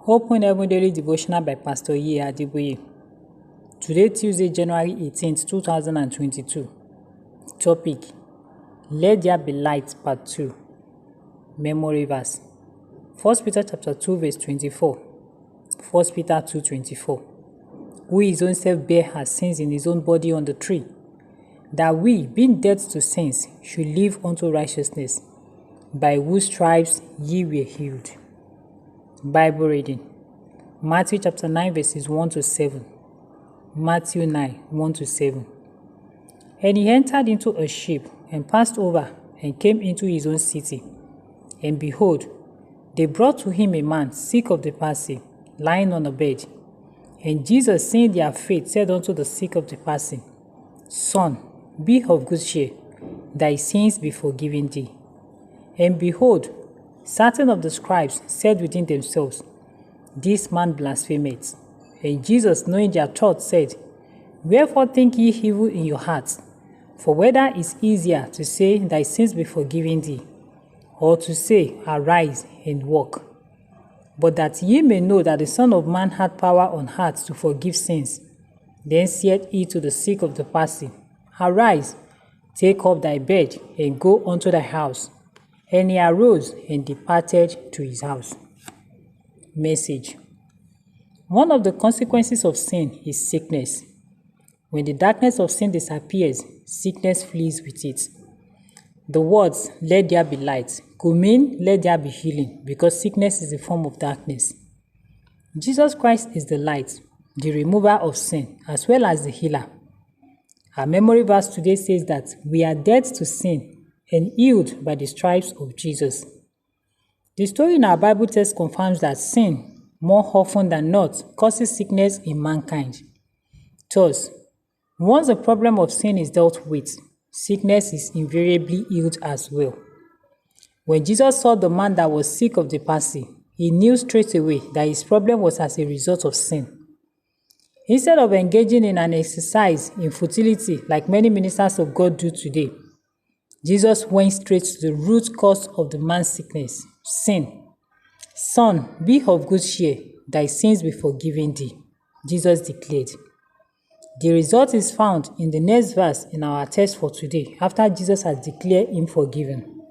Open Heaven Daily Devotional by Pastor Adebayo. Today, Tuesday, January 18th, 2022. Topic: Let There Be Light, Part 2. Memory verse: 1 Peter chapter 2, verse 24. 1 Peter 2:24. Who his own self bare our sins in his own body on the tree, that we, being dead to sins, should live unto righteousness, by whose stripes ye were healed. Bible reading: Matthew chapter 9, verses 1 to 7. Matthew 9, 1 to 7. And he entered into a ship, and passed over, and came into his own city. And behold, they brought to him a man sick of the palsy, lying on a bed. And Jesus, seeing their faith, said unto the sick of the palsy, Son, be of good cheer, thy sins be forgiven thee. And behold, certain of the scribes said within themselves, This man blasphemeth. And Jesus, knowing their thoughts, said, Wherefore think ye evil in your hearts? For whether it is easier to say, Thy sins be forgiven thee, or to say, Arise and walk? But that ye may know that the Son of Man hath power on earth to forgive sins. Then said he to the sick of the palsy, Arise, take up thy bed, and go unto thy house. And he arose and departed to his house. Message: One of the consequences of sin is sickness. When the darkness of sin disappears, sickness flees with it. The words, let there be light, could mean let there be healing, because sickness is a form of darkness. Jesus Christ is the light, the remover of sin, as well as the healer. Our memory verse today says that we are dead to sin and healed by the stripes of Jesus. The story in our Bible text confirms that sin, more often than not, causes sickness in mankind. Thus, once the problem of sin is dealt with, sickness is invariably healed as well. When Jesus saw the man that was sick of the palsy, he knew straight away that his problem was as a result of sin. Instead of engaging in an exercise in futility like many ministers of God do today, Jesus went straight to the root cause of the man's sickness, sin. Son, be of good cheer, thy sins be forgiven thee, Jesus declared. The result is found in the next verse in our text for today, after Jesus has declared him forgiven.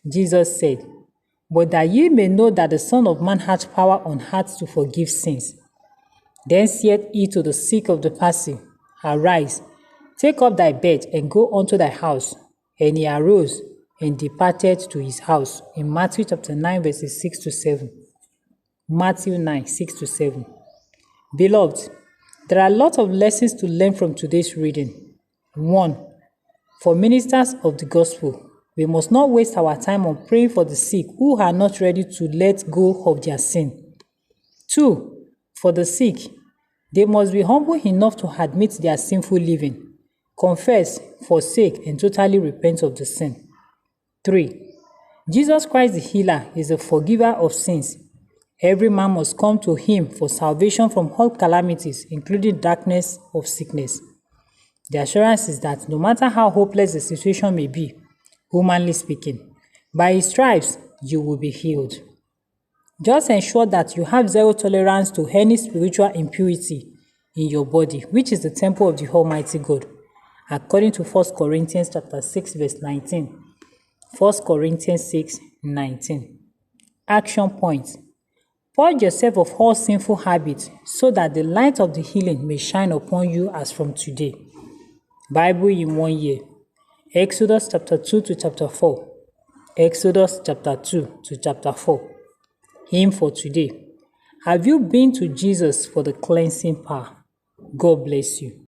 Jesus said, But that ye may know that the Son of Man hath power on earth to forgive sins. Then said he to the sick of the palsy, Arise, take up thy bed, and go unto thy house. And he arose and departed to his house. In Matthew chapter 9, verses 6 to 7. Matthew 9, 6 to 7. Beloved, there are a lot of lessons to learn from today's reading. 1. For ministers of the gospel, we must not waste our time on praying for the sick who are not ready to let go of their sin. 2. For the sick, they must be humble enough to admit their sinful living, confess, forsake, and totally repent of the sin. 3. Jesus Christ the healer is a forgiver of sins. Every man must come to him for salvation from all calamities, including darkness of sickness. The assurance is that no matter how hopeless the situation may be, humanly speaking, by his stripes you will be healed. Just ensure that you have zero tolerance to any spiritual impurity in your body, which is the temple of the Almighty God, according to 1 Corinthians chapter 6, verse 19. 1 Corinthians 6, 19. Action points: Purge yourself of all sinful habits so that the light of the healing may shine upon you as from today. Bible in 1 year. Exodus chapter 2 to chapter 4. Exodus chapter 2 to chapter 4. Hymn for today: Have you been to Jesus for the cleansing power? God bless you.